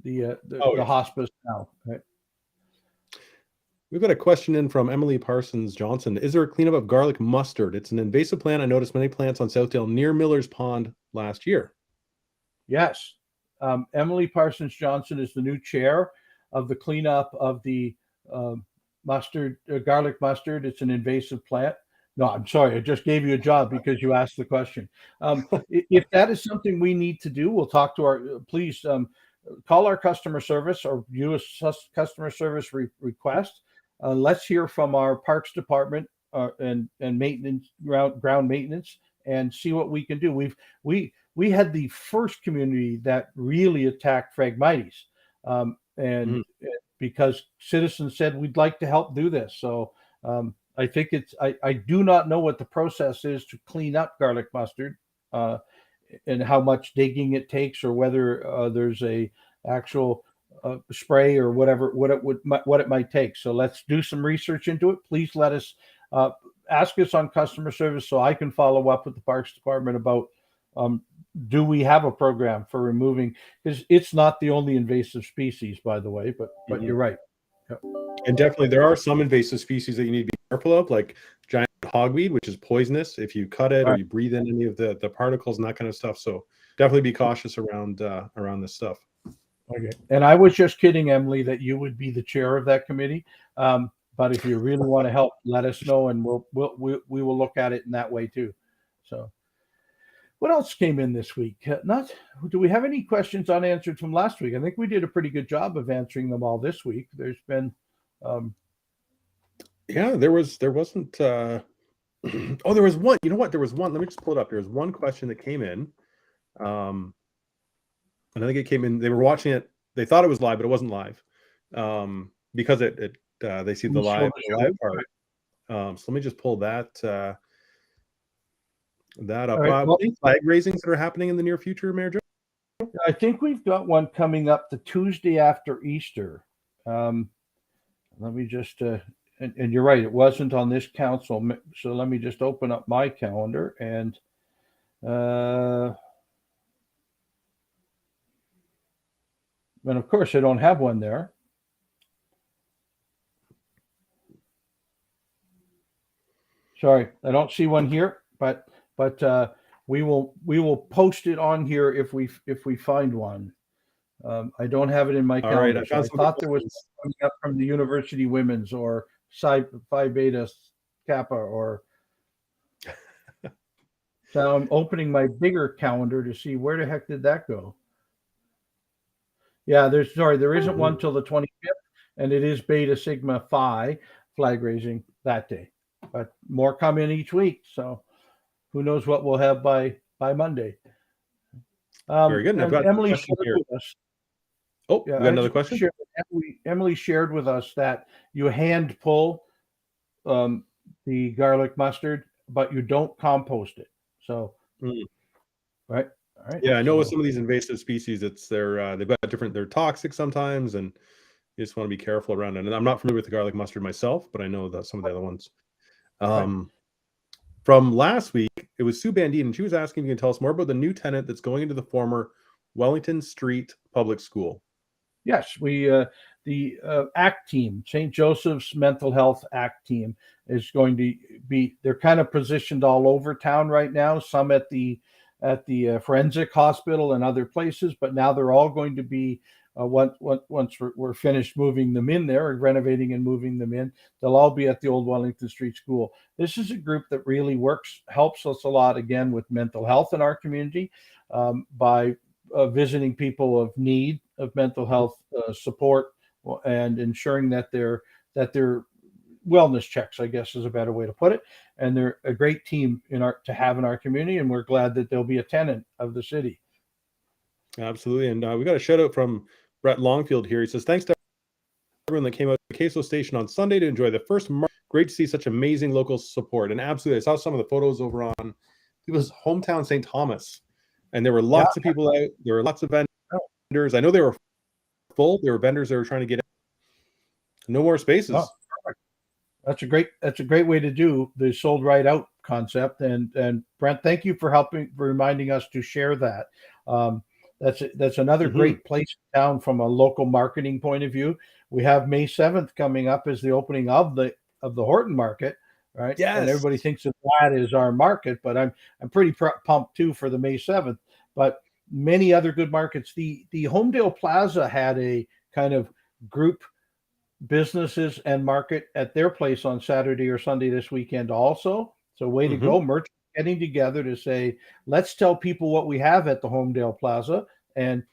hospice now. Right? We've got a question in from Emily Parsons Johnson. Is there a cleanup of garlic mustard? It's an invasive plant. I noticed many plants on Southdale near Miller's Pond last year. Yes. Emily Parsons Johnson is the new chair of the cleanup of the garlic mustard. It's an invasive plant. No, I'm sorry. I just gave you a job because you asked the question. If that is something we need to do, we'll talk to please call our customer service or use customer service request. Let's hear from our parks department and maintenance, ground maintenance, and see what we can do. We had the first community that really attacked Phragmites, and because citizens said we'd like to help do this. So I think I do not know what the process is to clean up garlic mustard, and how much digging it takes, or whether there's a actual spray or whatever what it might take. So let's do some research into it. Please let us ask us on customer service so I can follow up with the Parks Department about do we have a program for removing, because it's not the only invasive species, by the way, but you're right. And definitely there are some invasive species that you need to be careful of, like giant hogweed, which is poisonous if you cut it or you breathe in any of the particles and that kind of stuff. So definitely be cautious around this stuff. Okay. And I was just kidding, Emily, that you would be the chair of that committee. But if you really want to help, let us know, and we will look at it in that way too. So, what else came in this week? Do we have any questions unanswered from last week? I think we did a pretty good job of answering them all this week. There's been, there wasn't. Oh, there was one. You know what? There was one. Let me just pull it up. There was one question that came in. And I think it came in. They were watching it. They thought it was live, but it wasn't live, because they see the live part. So let me just pull that up. Right, well, any flag raisings that are happening in the near future, Mayor Joe? I think we've got one coming up the Tuesday after Easter. Let me just, and you're right, it wasn't on this council. So let me just open up my calendar and of course I don't have one there. Sorry, I don't see one here, but we will post it on here if we find one. I don't have it in my calendar. Right, so I thought there was one coming up from the University Women's or Psi Beta Kappa or. So I'm opening my bigger calendar to see where the heck did that go. Yeah, there isn't one till the 25th, and it is Beta Sigma Phi flag raising that day. But more come in each week, so who knows what we'll have by Monday. Very good. And Emily shared with us. Oh, yeah, we got another question. Emily shared with us that you hand pull the garlic mustard, but you don't compost it. So, right. All right. Yeah, I know with some of these invasive species, they've got they're toxic sometimes, and you just want to be careful around it. And I'm not familiar with the garlic mustard myself, but I know that some of the other ones. From last week, it was Sue Bandine, and she was asking if you can tell us more about the new tenant that's going into the former Wellington Street Public School. Yes, the ACT team, St. Joseph's Mental Health ACT team, is going to be. They're kind of positioned all over town right now. Some at the forensic hospital and other places, but now they're all going to be. Once we're finished moving them in there and renovating and moving them in, they'll all be at the old Wellington Street School. This is a group that really helps us a lot, again, with mental health in our community, by visiting people of need of mental health support and ensuring that their wellness checks, I guess, is a better way to put it. And they're a great team to have in our community, and we're glad that they'll be a tenant of the city. Absolutely. And we got a shout out from Brett Longfield here. He says, thanks to everyone that came out to the Queso Station on Sunday to enjoy the first march. Great to see such amazing local support. And absolutely, I saw some of the photos over on people's hometown, St. Thomas. And there were lots of people out. There were lots of vendors. I know they were full. There were vendors that were trying to get out. No more spaces. Oh, that's a great way to do the sold right out concept. And Brent, thank you for reminding us to share that. That's another great place down from a local marketing point of view. We have May 7th coming up as the opening of the Horton market, right? Yes. And everybody thinks that is our market, but I'm pretty pumped too for the May 7th. But many other good markets. The Homedale Plaza had a kind of group businesses and market at their place on Saturday or Sunday this weekend also. So way to go, merchants getting together to say, let's tell people what we have at the Homedale Plaza, and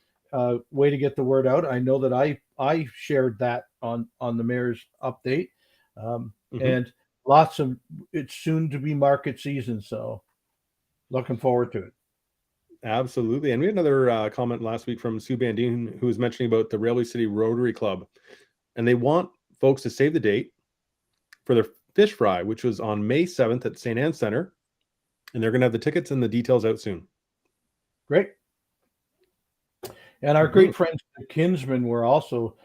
way to get the word out. I know that I shared that on the mayor's update, and lots of it's soon to be market season, so looking forward to it. Absolutely. And we had another comment last week from Sue Bandine, who was mentioning about the Railway City Rotary Club, and they want folks to save the date for their fish fry, which was on May 7th at St. Anne's Center. And they're going to have the tickets and the details out soon. Great. And our great friends, the Kinsmen, were also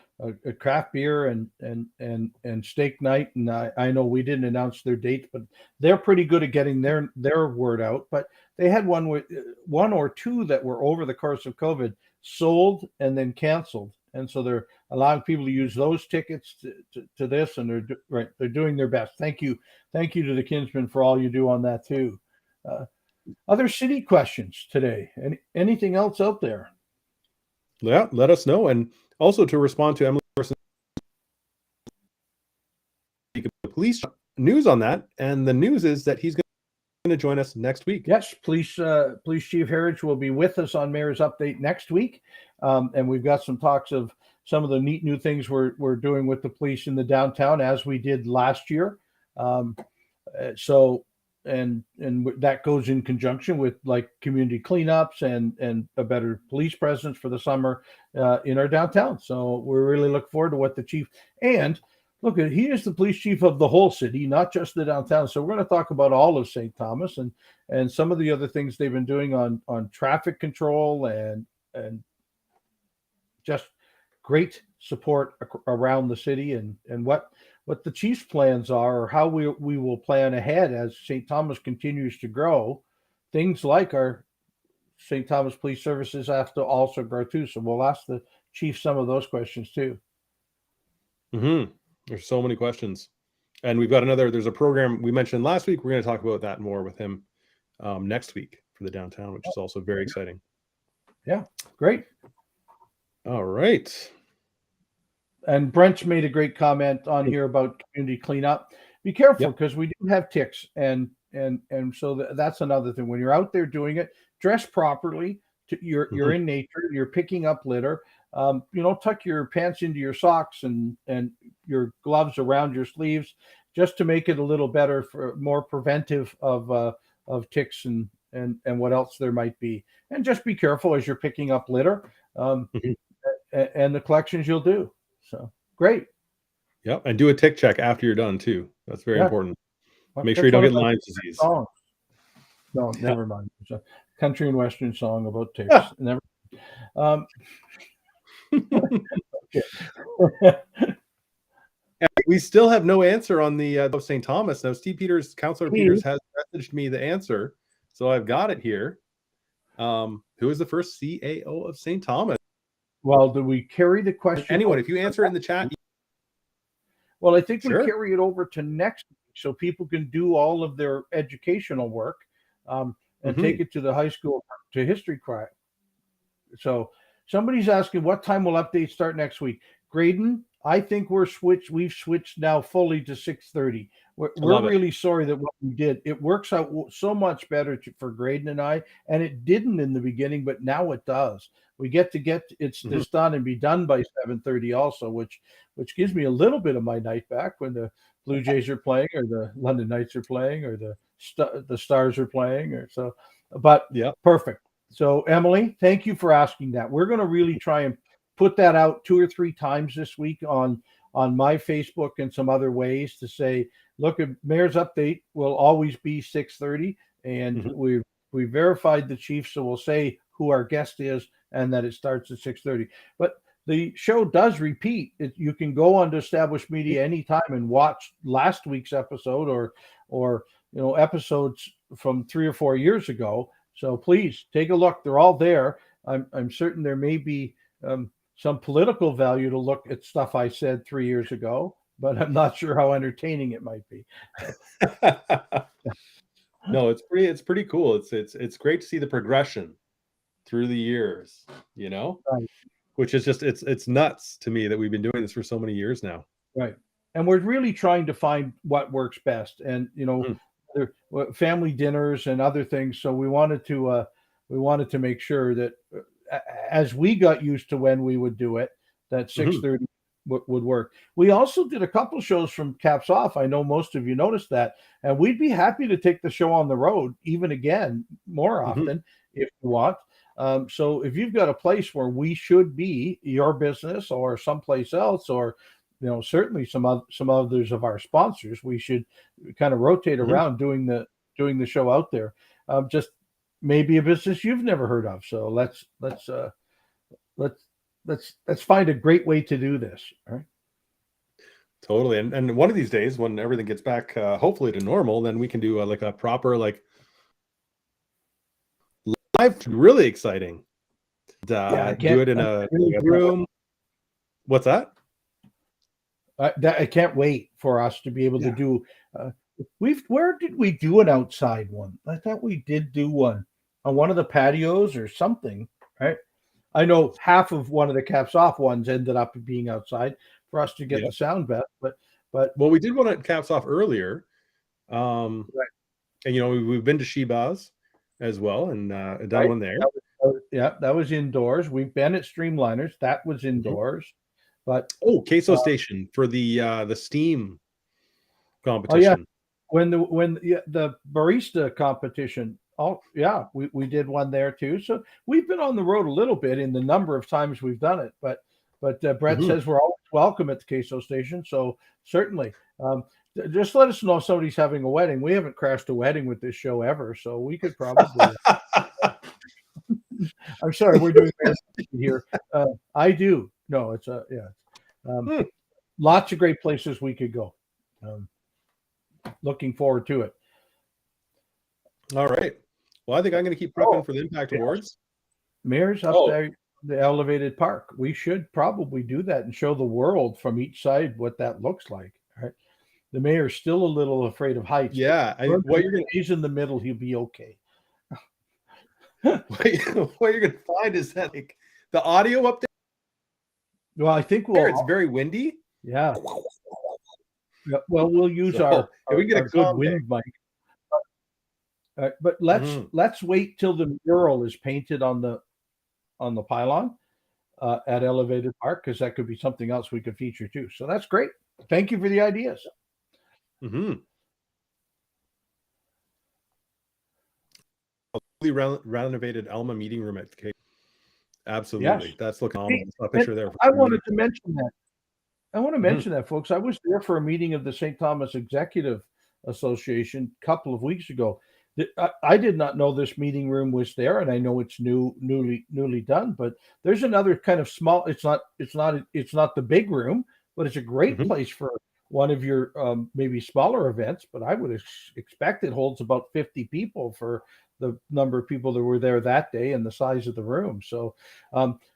a craft beer and steak night. And I know we didn't announce their date, but they're pretty good at getting their word out. But they had one or two that were over the course of COVID sold and then canceled. And so they're allowing people to use those tickets to this, and they're doing their best. Thank you to the Kinsmen for all you do on that too. Other city questions today? Anything else out there? Yeah, let us know. And also to respond to Emily police news on that. And the news is that he's going to join us next week. Yes, Police Chief Heritage will be with us on Mayor's Update next week. And we've got some talks of some of the neat new things we're doing with the police in the downtown, as we did last year. And that goes in conjunction with like community cleanups and a better police presence for the summer in our downtown. So we really look forward to what the chief, and look, he is the police chief of the whole city, not just the downtown. So we're going to talk about all of St. Thomas and some of the other things they've been doing on traffic control and just great support around the city and what the chief's plans are, or how we will plan ahead as St. Thomas continues to grow. Things like our St. Thomas Police Services have to also grow too. So we'll ask the chief some of those questions too. There's so many questions. And we've got there's a program we mentioned last week. We're going to talk about that more with him next week for the downtown, which is also very exciting. Yeah, great. All right. And Brent's made a great comment on here about community cleanup. Be careful, because we do have ticks, and so that's another thing. When you're out there doing it, dress properly. You're in nature. You're picking up litter. Tuck your pants into your socks and your gloves around your sleeves, just to make it a little better, for more preventive of ticks and what else there might be. And just be careful as you're picking up litter and the collections you'll do. So great. Yep. And do a tick check after you're done too. That's very important. Make sure you don't get Lyme disease. Songs. No, never mind. It's a country and western song about ticks. Never. We still have no answer on the St. Thomas. Now, Councillor Peters has messaged me the answer, so I've got it here. Who is the first CAO of St. Thomas? Well, do we carry the question? Anyone, if you answer in the chat. Well, I think we carry it over to next week so people can do all of their educational work and take it to the high school to history class. So somebody's asking, what time will updates start next week? Graydon, I think we've switched now fully to 6:30. We're really sorry that what we did. It works out so much better for Graydon and I, and it didn't in the beginning, but now it does. We get this done and be done by 7:30 also, which gives me a little bit of my night back when the Blue Jays are playing, or the London Knights are playing, or the Stars are playing, or so. But perfect. So Emily, thank you for asking that. We're going to really try and put that out 2 or 3 times this week on my Facebook and some other ways to say, look, at Mayor's Update will always be 6:30, and we verified the chief, so we'll say who our guest is and that it starts at 6:30. But the show does repeat. You can go on to Established Media anytime and watch last week's episode or episodes from 3 or 4 years ago. So please take a look. They're all there. I'm certain there may be some political value to look at stuff I said 3 years ago, but I'm not sure how entertaining it might be. No, it's pretty cool. It's great to see the progression through the years, right. Which is just it's nuts to me that we've been doing this for so many years now. Right. And we're really trying to find what works best, and family dinners and other things. So we wanted to make sure that as we got used to when we would do it, that 6:30 would work. We also did a couple shows from Caps Off. I know most of you noticed that, and we'd be happy to take the show on the road even again more often if you want. So if you've got a place where we should be, your business or someplace else, or certainly some others of our sponsors, we should kind of rotate around doing the show out there. Just maybe a business you've never heard of. So let's find a great way to do this. All right. Totally. And one of these days when everything gets back, hopefully to normal, then we can do like a proper, like live, really exciting. Do it in a room. What's that? I can't wait for us to be able to do. Where did we do an outside one? I thought we did do one on one of the patios or something, right? I know half of one of the Caps Off ones ended up being outside for us to get the sound best, but well, we did one at Caps Off earlier, and we've been to Sheba's as well, and done one there. That was indoors. We've been at Streamliners. That was indoors. But Queso Station for the steam competition. When the barista competition. We did one there too. So we've been on the road a little bit in the number of times we've done it. But Brett says we're always welcome at the Queso Station. So certainly, just let us know if somebody's having a wedding. We haven't crashed a wedding with this show ever, so we could probably. I'm sorry, we're doing here. I do. No, it's lots of great places we could go. Looking forward to it. All right. Well, I think I'm going to keep prepping for the Impact Awards. Mayor's up there, the elevated park. We should probably do that and show the world from each side what that looks like. Right? The mayor's still a little afraid of heights. Yeah, he's in the middle. He'll be okay. What you're going to find is that like the audio up there. Well, I think it's very windy. Yeah. Well, we'll use our we get a good wind mic. But let's wait till the mural is painted on the pylon at Elevated Park, because that could be something else we could feature too. So that's great. Thank you for the ideas. Renovated Alma meeting room at the Cape. Absolutely. Yes. That's looking awesome. A picture there. I wanted to mention that. I want to mention that, folks. I was there for a meeting of the St. Thomas Executive Association a couple of weeks ago. I did not know this meeting room was there, and I know it's newly done. But there's another kind of small. It's not the big room, but it's a great place for one of your maybe smaller events. But I would expect it holds about 50 people for the number of people that were there that day and the size of the room. So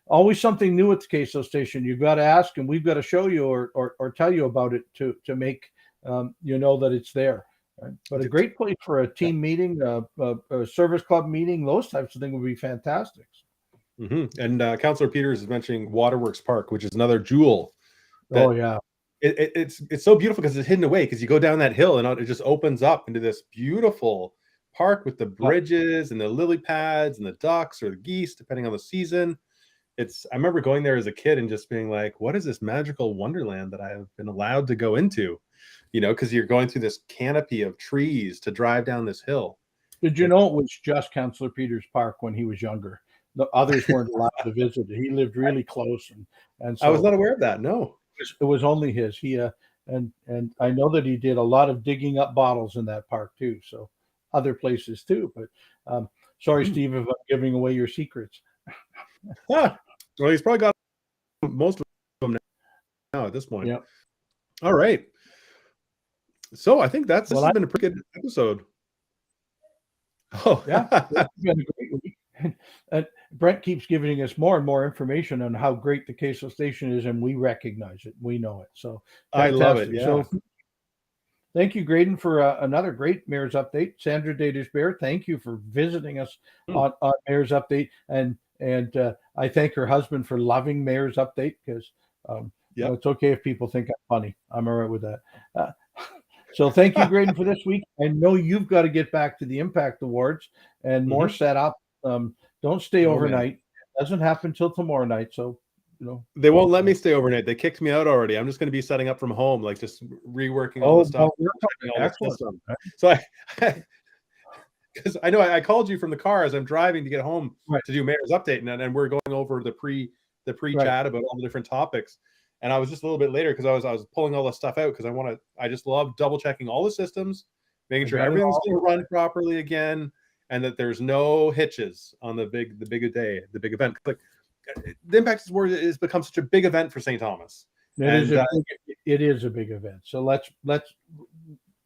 always something new at the Queso Station. You've got to ask, and we've got to show you or tell you about it to make that it's there. Right? But a great place for a team meeting, a service club meeting, those types of things would be fantastic. And Councillor Peters is mentioning Waterworks Park, which is another jewel. It's so beautiful because it's hidden away, because you go down that hill and it just opens up into this beautiful park with the bridges and the lily pads and the ducks or the geese, depending on the season. I remember going there as a kid and just being like, what is this magical wonderland that I have been allowed to go into? Because you're going through this canopy of trees to drive down this hill. Did you know it was just Councillor Peters Park when he was younger? The others weren't allowed to visit. He lived really close, and so I was not aware of that. No, it was only his. He and I know that he did a lot of digging up bottles in that park too. So other places too. But sorry, Steve, if I'm giving away your secrets. Well, he's probably got most of them now at this point. Yeah. All right. So I think this has been a pretty good episode. Oh yeah, it's been a great week. And Brent keeps giving us more and more information on how great the Queso Station is, and we recognize it. We know it. So fantastic. I love it. Yeah. So thank you, Graydon, for another great Mayor's Update. Sandra Dadersbear, thank you for visiting us on Mayor's Update, and I thank her husband for loving Mayor's Update, because it's okay if people think I'm funny. I'm all right with that. So thank you, Graydon, for this week. I know you've got to get back to the Impact Awards and more set up. Don't stay overnight. It doesn't happen till tomorrow night. So, they won't let me stay overnight. They kicked me out already. I'm just going to be setting up from home, like just reworking all the stuff. Excellent. So because I know I called you from the car as I'm driving to get home to do Mayor's Update, and we're going over the pre chat about all the different topics. And I was just a little bit later because I was pulling all the stuff out, because I just love double checking all the systems, making sure everything's going to run properly again. and that there's no hitches on the big day, the big event. Like the Impact Award has become such a big event for St. Thomas. It is a big event. So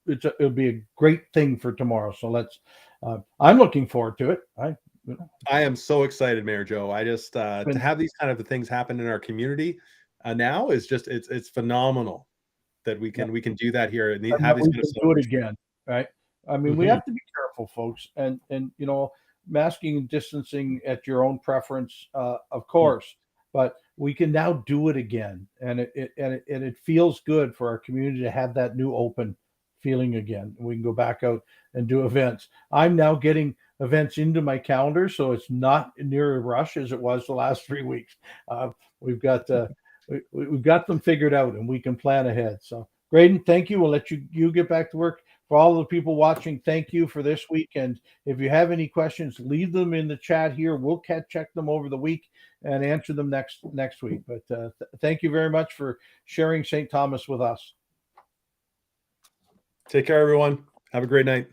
it'll be a great thing for tomorrow. So I'm looking forward to it. I am so excited, Mayor Joe. I just to have these kind of things happen in our community now is just it's phenomenal that we can do that here and have these kind of do it again, right? I mean, we have to be careful, folks, and masking and distancing at your own preference, of course, but we can now do it again, and it feels good for our community to have that new open feeling again. We can go back out and do events. I'm now getting events into my calendar, so it's not near a rush as it was the last 3 weeks. We've got them figured out, and we can plan ahead. So, Graydon, thank you. We'll let you get back to work. For all the people watching, thank you for this week. And if you have any questions, leave them in the chat here. We'll check them over the week and answer them next week. But thank you very much for sharing St. Thomas with us. Take care, everyone. Have a great night.